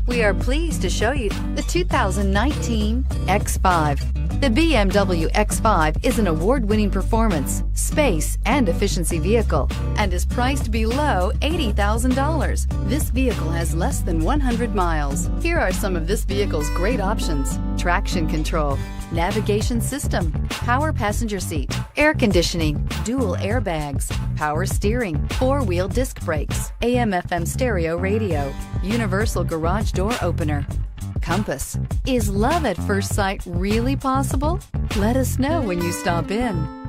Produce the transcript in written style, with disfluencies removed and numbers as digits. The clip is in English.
We are pleased to show you the 2019 X5. The BMW X5 is an award-winning performance, space, and efficiency vehicle and is priced below $80,000. This vehicle has less than 100 miles. Here are some of this vehicle's great options: traction control, navigation system, power passenger seat, air conditioning, dual airbags, power steering, four-wheel disc brakes, AM/FM stereo radio, universal garage door opener, compass. Is love at first sight really possible? Let us know when you stop in.